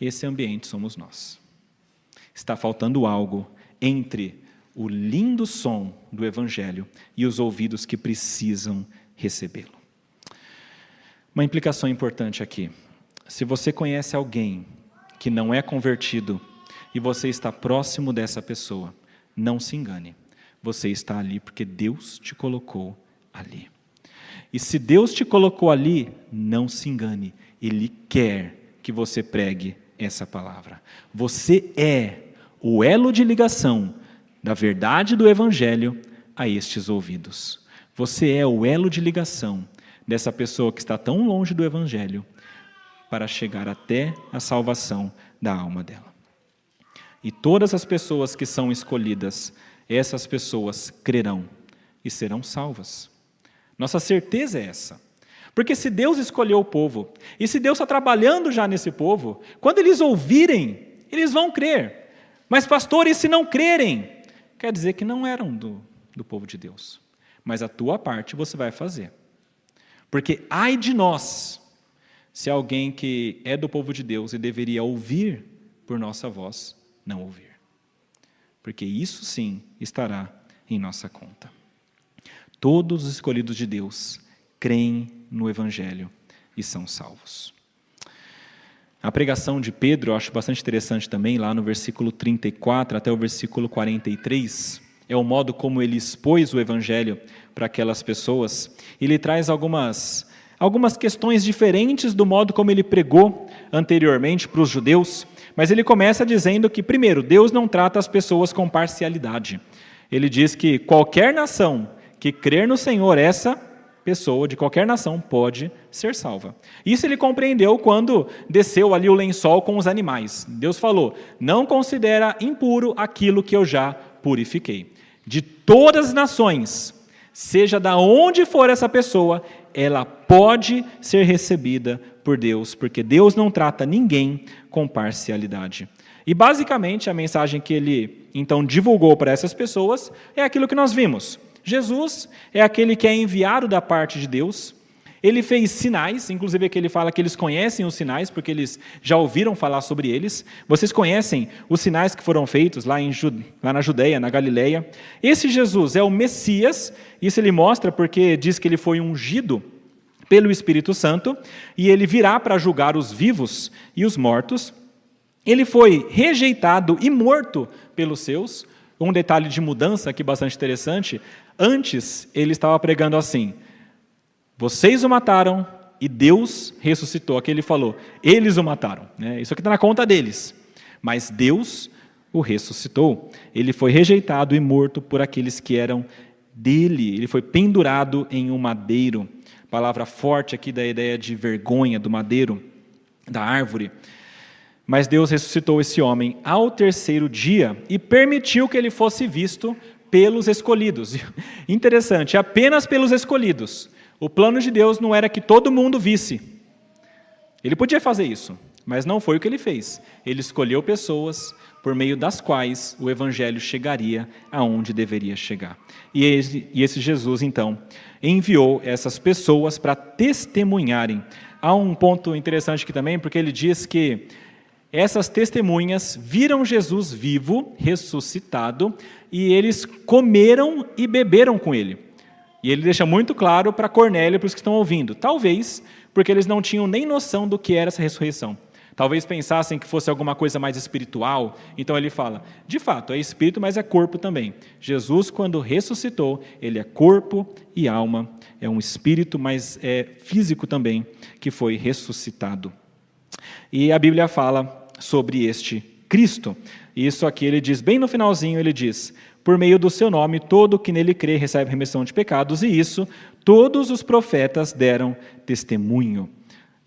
Esse ambiente somos nós. Está faltando algo entre o lindo som do Evangelho e os ouvidos que precisam recebê-lo. Uma implicação importante aqui. Se você conhece alguém que não é convertido e você está próximo dessa pessoa, não se engane. Você está ali porque Deus te colocou ali. E se Deus te colocou ali, não se engane, Ele quer que você pregue essa palavra. Você é o elo de ligação da verdade do Evangelho a estes ouvidos. Você é o elo de ligação dessa pessoa que está tão longe do Evangelho para chegar até a salvação da alma dela. E todas as pessoas que são escolhidas, essas pessoas crerão e serão salvas. Nossa certeza é essa. Porque se Deus escolheu o povo, e se Deus está trabalhando já nesse povo, quando eles ouvirem, eles vão crer. Mas, pastor, e se não crerem? Quer dizer que não eram do povo de Deus. Mas a tua parte você vai fazer. Porque ai de nós, se alguém que é do povo de Deus e deveria ouvir por nossa voz, não ouvir. Porque isso sim estará em nossa conta. Todos os escolhidos de Deus creem no Evangelho e são salvos. A pregação de Pedro eu acho bastante interessante também, lá no versículo 34 até o versículo 43, é o modo como ele expôs o Evangelho para aquelas pessoas. Ele traz algumas questões diferentes do modo como ele pregou anteriormente para os judeus, mas ele começa dizendo que, primeiro, Deus não trata as pessoas com parcialidade. Ele diz que qualquer nação que crer no Senhor, essa pessoa de qualquer nação pode ser salva. Isso ele compreendeu quando desceu ali o lençol com os animais. Deus falou, não considera impuro aquilo que eu já purifiquei. De todas as nações, seja da onde for essa pessoa, ela pode ser recebida por Deus, porque Deus não trata ninguém com parcialidade. E basicamente a mensagem que ele então divulgou para essas pessoas é aquilo que nós vimos. Jesus é aquele que é enviado da parte de Deus. Ele fez sinais, inclusive aqui ele fala que eles conhecem os sinais, porque eles já ouviram falar sobre eles. Vocês conhecem os sinais que foram feitos lá na Judeia, na Galileia. Esse Jesus é o Messias, isso ele mostra porque diz que ele foi ungido pelo Espírito Santo, e ele virá para julgar os vivos e os mortos. Ele foi rejeitado e morto pelos seus. Um detalhe de mudança aqui bastante interessante, antes ele estava pregando assim, vocês o mataram e Deus ressuscitou. Aqui ele falou, eles o mataram. Isso aqui está na conta deles. Mas Deus o ressuscitou. Ele foi rejeitado e morto por aqueles que eram dele. Ele foi pendurado em um madeiro. Palavra forte aqui da ideia de vergonha do madeiro, da árvore. Mas Deus ressuscitou esse homem ao terceiro dia e permitiu que ele fosse visto pelos escolhidos. Interessante, apenas pelos escolhidos. O plano de Deus não era que todo mundo visse. Ele podia fazer isso, mas não foi o que ele fez. Ele escolheu pessoas por meio das quais o Evangelho chegaria aonde deveria chegar. E esse Jesus, então, enviou essas pessoas para testemunharem. Há um ponto interessante aqui também, porque ele diz que essas testemunhas viram Jesus vivo, ressuscitado, e eles comeram e beberam com ele. E ele deixa muito claro para Cornélio e para os que estão ouvindo. Talvez porque eles não tinham nem noção do que era essa ressurreição. Talvez pensassem que fosse alguma coisa mais espiritual. Então ele fala, de fato, é espírito, mas é corpo também. Jesus, quando ressuscitou, ele é corpo e alma. É um espírito, mas é físico também, que foi ressuscitado. E a Bíblia fala sobre este Cristo. Isso aqui ele diz, bem no finalzinho, ele diz, por meio do seu nome, todo que nele crê recebe remissão de pecados, e isso todos os profetas deram testemunho.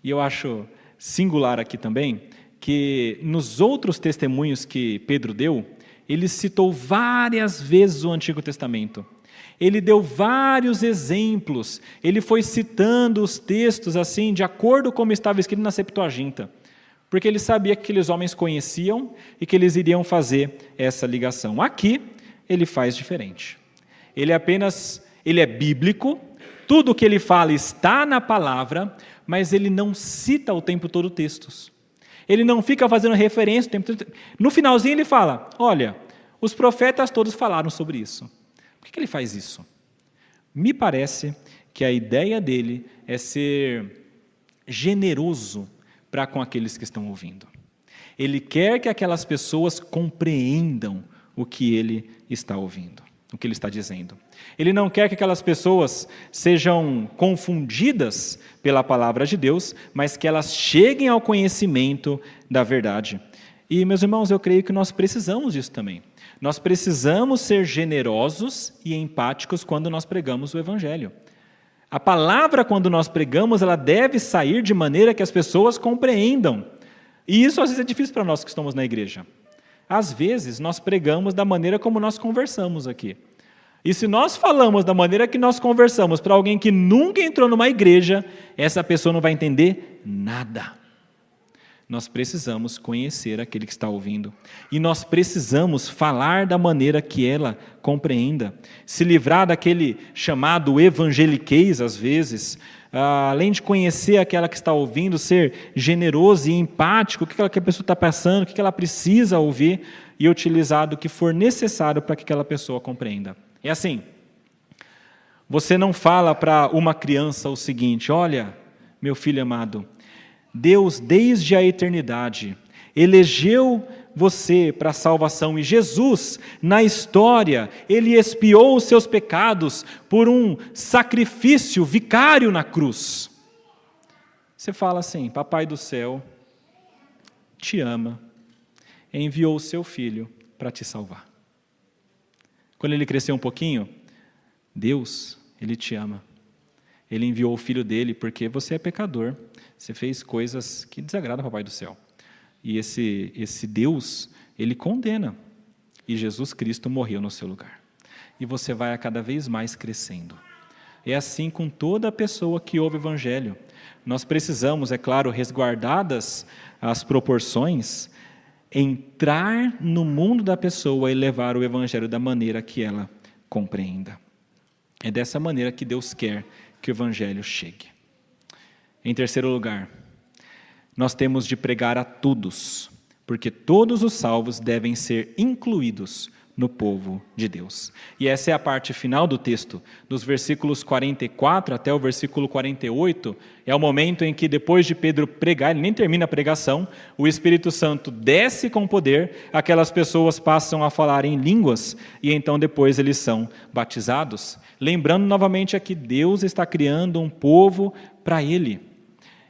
E eu acho singular aqui também, que nos outros testemunhos que Pedro deu, ele citou várias vezes o Antigo Testamento. Ele deu vários exemplos, ele foi citando os textos assim, de acordo com como estava escrito na Septuaginta, porque ele sabia que aqueles homens conheciam e que eles iriam fazer essa ligação. Aqui, ele faz diferente. Ele é bíblico, tudo o que ele fala está na palavra, mas ele não cita o tempo todo textos. Ele não fica fazendo referência o tempo todo. No finalzinho ele fala, olha, os profetas todos falaram sobre isso. Por que ele faz isso? Me parece que a ideia dele é ser generoso para com aqueles que estão ouvindo. Ele quer que aquelas pessoas compreendam o que ele está ouvindo. o que ele está dizendo. Ele não quer que aquelas pessoas sejam confundidas pela palavra de Deus, mas que elas cheguem ao conhecimento da verdade. E, meus irmãos, eu creio que nós precisamos disso também. Nós precisamos ser generosos e empáticos quando nós pregamos o Evangelho. A palavra, quando nós pregamos, ela deve sair de maneira que as pessoas compreendam. E isso às vezes é difícil para nós que estamos na igreja. Às vezes nós pregamos da maneira como nós conversamos aqui. E se nós falamos da maneira que nós conversamos para alguém que nunca entrou numa igreja, essa pessoa não vai entender nada. Nós precisamos conhecer aquele que está ouvindo. E nós precisamos falar da maneira que ela compreenda. Se livrar daquele chamado evangeliquez, às vezes, além de conhecer aquela que está ouvindo, ser generoso e empático, o que a pessoa está passando, o que ela precisa ouvir, e utilizar do que for necessário para que aquela pessoa compreenda. É assim, você não fala para uma criança o seguinte: olha, meu filho amado, Deus, desde a eternidade, elegeu você para a salvação, e Jesus, na história, Ele expiou os seus pecados por um sacrifício vicário na cruz. Você fala assim: Papai do céu te ama, enviou o seu filho para te salvar. Quando ele cresceu um pouquinho, Deus, Ele te ama. Ele enviou o filho dele porque você é pecador. Você fez coisas que desagradam ao Papai do céu. E esse Deus, Ele condena. E Jesus Cristo morreu no seu lugar. E você vai a cada vez mais crescendo. É assim com toda pessoa que ouve o Evangelho. Nós precisamos, é claro, resguardadas as proporções, entrar no mundo da pessoa e levar o Evangelho da maneira que ela compreenda. É dessa maneira que Deus quer que o Evangelho chegue. Em terceiro lugar, nós temos de pregar a todos, porque todos os salvos devem ser incluídos no povo de Deus. E essa é a parte final do texto, dos versículos 44 até o versículo 48, é o momento em que, depois de Pedro pregar, ele nem termina a pregação, o Espírito Santo desce com poder, aquelas pessoas passam a falar em línguas, e então depois eles são batizados. Lembrando novamente aqui, Deus está criando um povo para Ele.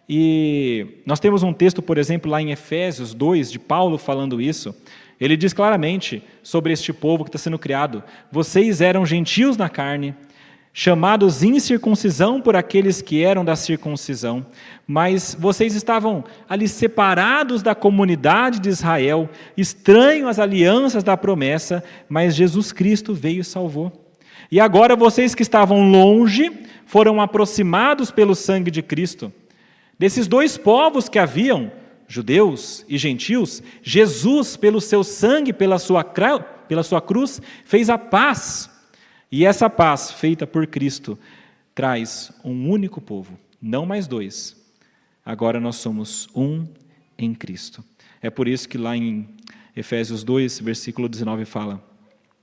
E nós temos um texto, por exemplo, lá em Efésios 2, de Paulo falando isso. Ele diz claramente sobre este povo que está sendo criado: vocês eram gentios na carne, chamados incircuncisão por aqueles que eram da circuncisão, mas vocês estavam ali separados da comunidade de Israel, estranhos às alianças da promessa, mas Jesus Cristo veio e salvou. E agora vocês que estavam longe foram aproximados pelo sangue de Cristo. Desses dois povos que haviam, judeus e gentios, Jesus, pelo seu sangue, pela sua cruz, fez a paz. E essa paz, feita por Cristo, traz um único povo, não mais dois. Agora nós somos um em Cristo. É por isso que lá em Efésios 2, versículo 19 fala: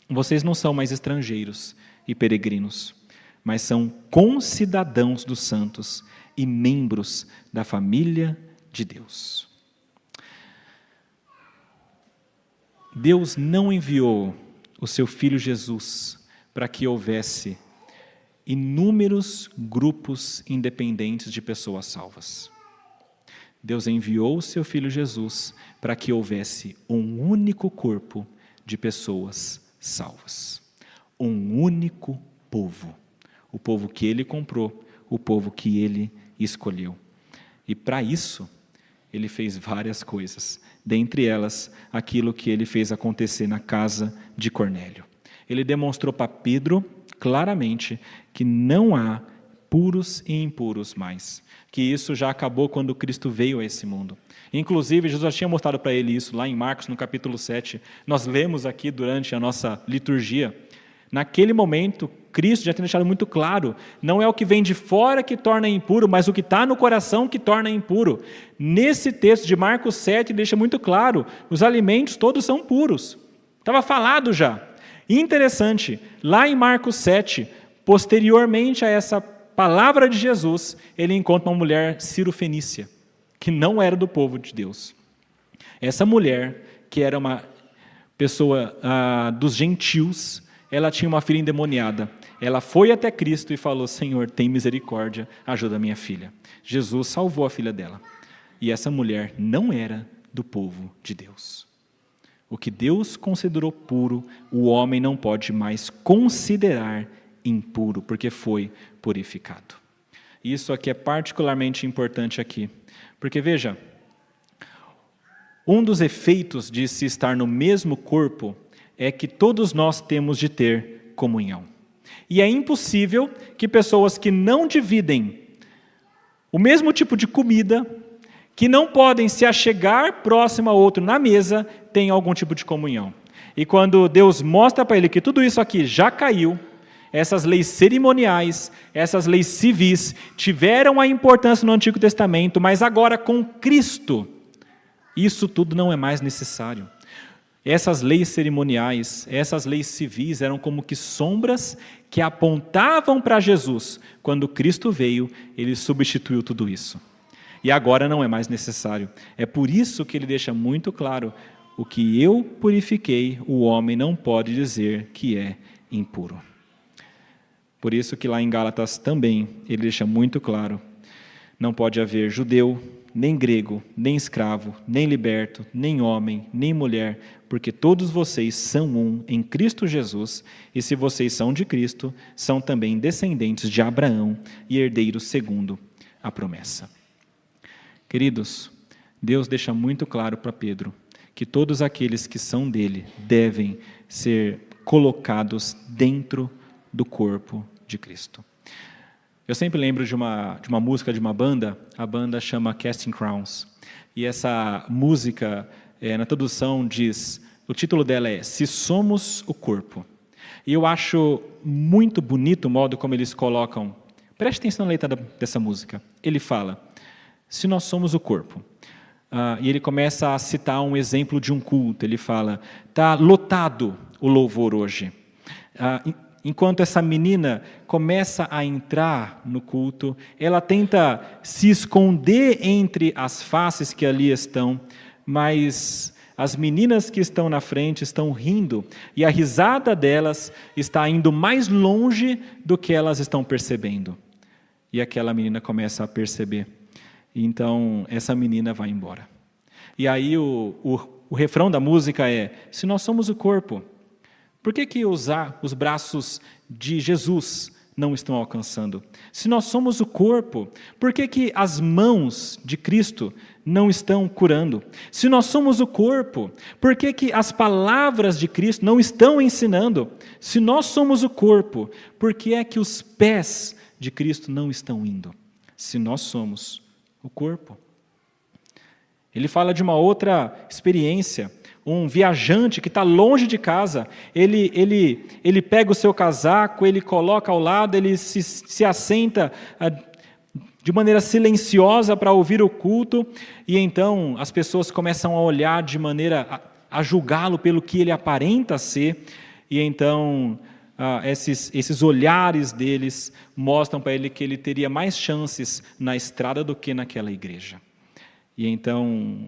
vocês não são mais estrangeiros e peregrinos, mas são concidadãos dos santos e membros da família de Deus. Deus não enviou o seu Filho Jesus para que houvesse inúmeros grupos independentes de pessoas salvas. Deus enviou o seu Filho Jesus para que houvesse um único corpo de pessoas salvas. Um único povo. O povo que Ele comprou, o povo que Ele escolheu. E para isso, Ele fez várias coisas. Dentre elas, aquilo que Ele fez acontecer na casa de Cornélio. Ele demonstrou para Pedro, claramente, que não há puros e impuros mais. Que isso já acabou quando Cristo veio a esse mundo. Inclusive, Jesus já tinha mostrado para ele isso, lá em Marcos, no capítulo 7. Nós lemos aqui durante a nossa liturgia. Naquele momento, Cristo já tinha deixado muito claro, não é o que vem de fora que torna impuro, mas o que está no coração que torna impuro. Nesse texto de Marcos 7, deixa muito claro, os alimentos todos são puros. Estava falado já. Interessante, lá em Marcos 7, posteriormente a essa palavra de Jesus, ele encontra uma mulher cirofenícia, que não era do povo de Deus. Essa mulher, que era uma pessoa dos gentios, ela tinha uma filha endemoniada. Ela foi até Cristo e falou: Senhor, tem misericórdia, ajuda a minha filha. Jesus salvou a filha dela. E essa mulher não era do povo de Deus. O que Deus considerou puro, o homem não pode mais considerar impuro, porque foi purificado. Isso aqui é particularmente importante aqui, porque veja, um dos efeitos de se estar no mesmo corpo é que todos nós temos de ter comunhão. E é impossível que pessoas que não dividem o mesmo tipo de comida, que não podem se achegar próximo ao outro na mesa, tenham algum tipo de comunhão. E quando Deus mostra para ele que tudo isso aqui já caiu, essas leis cerimoniais, essas leis civis, tiveram a importância no Antigo Testamento, mas agora com Cristo, isso tudo não é mais necessário. Essas leis cerimoniais, essas leis civis eram como que sombras que apontavam para Jesus. Quando Cristo veio, ele substituiu tudo isso. E agora não é mais necessário. É por isso que ele deixa muito claro: o que eu purifiquei, o homem não pode dizer que é impuro. Por isso que lá em Gálatas também ele deixa muito claro: não pode haver judeu, nem grego, nem escravo, nem liberto, nem homem, nem mulher, porque todos vocês são um em Cristo Jesus, e se vocês são de Cristo, são também descendentes de Abraão e herdeiros segundo a promessa. Queridos, Deus deixa muito claro para Pedro que todos aqueles que são dele devem ser colocados dentro do corpo de Cristo. Eu sempre lembro de uma música de uma banda, a banda chama Casting Crowns, e essa música, na tradução diz, o título dela é Se Somos o Corpo. E eu acho muito bonito o modo como eles colocam, preste atenção na letra dessa música, ele fala: se nós somos o corpo. E ele começa a citar um exemplo de um culto. Ele fala: está lotado o louvor hoje. Enquanto essa menina começa a entrar no culto, ela tenta se esconder entre as faces que ali estão, mas as meninas que estão na frente estão rindo, e a risada delas está indo mais longe do que elas estão percebendo. E aquela menina começa a perceber. Então, essa menina vai embora. E aí o refrão da música é: se nós somos o corpo, por que os braços de Jesus não estão alcançando? Se nós somos o corpo, por que as mãos de Cristo não estão curando? Se nós somos o corpo, por que as palavras de Cristo não estão ensinando? Se nós somos o corpo, por que é que os pés de Cristo não estão indo? Se nós somos o corpo. Ele fala de uma outra experiência, um viajante que está longe de casa, ele pega o seu casaco, ele coloca ao lado, ele se assenta de maneira silenciosa para ouvir o culto, e então as pessoas começam a olhar de maneira a julgá-lo pelo que ele aparenta ser, e então esses olhares deles mostram para ele que ele teria mais chances na estrada do que naquela igreja. E então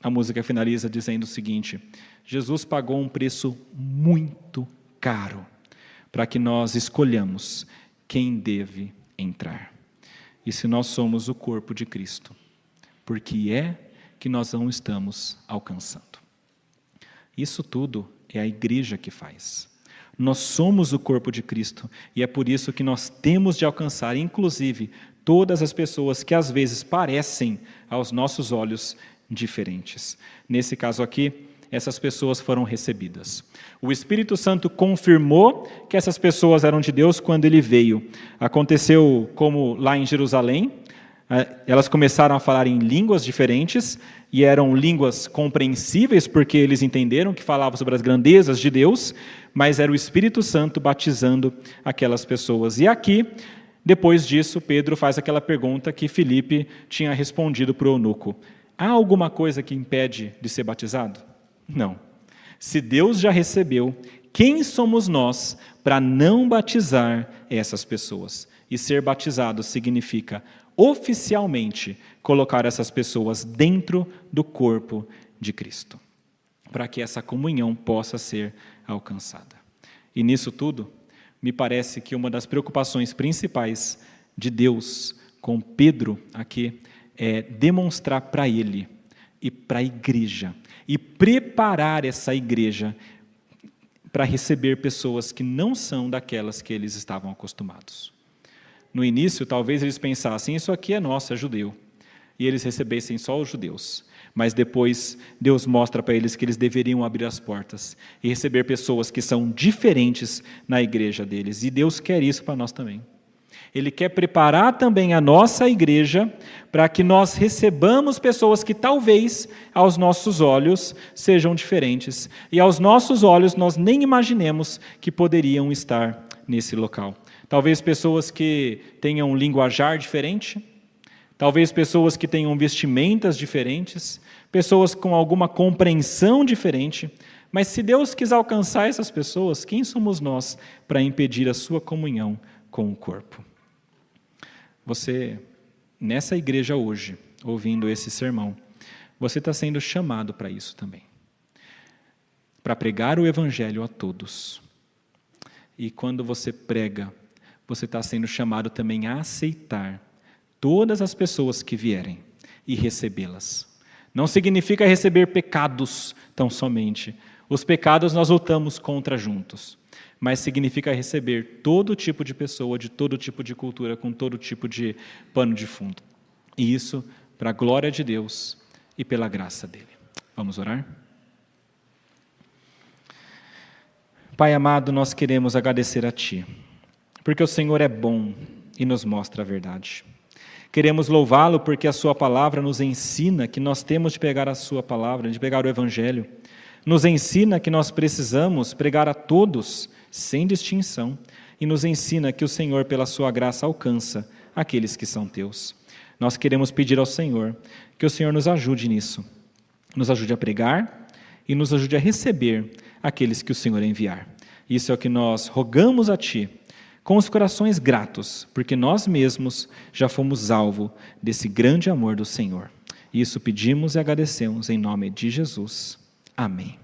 a música finaliza dizendo o seguinte: Jesus pagou um preço muito caro para que nós escolhamos quem deve entrar. E se nós somos o corpo de Cristo, por que é que nós não estamos alcançando? Isso tudo é a igreja que faz. Nós somos o corpo de Cristo, e é por isso que nós temos de alcançar, inclusive, todas as pessoas que às vezes parecem, aos nossos olhos, diferentes. Nesse caso aqui, essas pessoas foram recebidas. O Espírito Santo confirmou que essas pessoas eram de Deus quando ele veio. Aconteceu como lá em Jerusalém, elas começaram a falar em línguas diferentes, e eram línguas compreensíveis, porque eles entenderam que falavam sobre as grandezas de Deus, mas era o Espírito Santo batizando aquelas pessoas. E aqui, depois disso, Pedro faz aquela pergunta que Filipe tinha respondido para o eunuco: há alguma coisa que impede de ser batizado? Não. Se Deus já recebeu, quem somos nós para não batizar essas pessoas? E ser batizado significa oficialmente colocar essas pessoas dentro do corpo de Cristo, para que essa comunhão possa ser alcançada. E nisso tudo, me parece que uma das preocupações principais de Deus com Pedro aqui é demonstrar para ele e para a igreja, e preparar essa igreja para receber pessoas que não são daquelas que eles estavam acostumados. No início, talvez eles pensassem, isso aqui é nosso, é judeu, e eles recebessem só os judeus. Mas depois, Deus mostra para eles que eles deveriam abrir as portas e receber pessoas que são diferentes na igreja deles. E Deus quer isso para nós também. Ele quer preparar também a nossa igreja para que nós recebamos pessoas que talvez, aos nossos olhos, sejam diferentes. E aos nossos olhos, nós nem imaginemos que poderiam estar nesse local. Talvez pessoas que tenham um linguajar diferente, talvez pessoas que tenham vestimentas diferentes, pessoas com alguma compreensão diferente, mas se Deus quiser alcançar essas pessoas, quem somos nós para impedir a sua comunhão com o corpo? Você, nessa igreja hoje, ouvindo esse sermão, você está sendo chamado para isso também, para pregar o evangelho a todos. E quando você prega, você está sendo chamado também a aceitar todas as pessoas que vierem e recebê-las. Não significa receber pecados tão somente. Os pecados nós lutamos contra juntos. Mas significa receber todo tipo de pessoa, de todo tipo de cultura, com todo tipo de pano de fundo. E isso para a glória de Deus e pela graça dele. Vamos orar? Pai amado, nós queremos agradecer a Ti, porque o Senhor é bom e nos mostra a verdade. Queremos louvá-lo porque a sua palavra nos ensina que nós temos de pegar a sua palavra, de pegar o evangelho. Nos ensina que nós precisamos pregar a todos, sem distinção, e nos ensina que o Senhor, pela sua graça, alcança aqueles que são teus. Nós queremos pedir ao Senhor que o Senhor nos ajude nisso, nos ajude a pregar e nos ajude a receber aqueles que o Senhor enviar. Isso é o que nós rogamos a Ti, com os corações gratos, porque nós mesmos já fomos alvo desse grande amor do Senhor. Isso pedimos e agradecemos em nome de Jesus. Amém.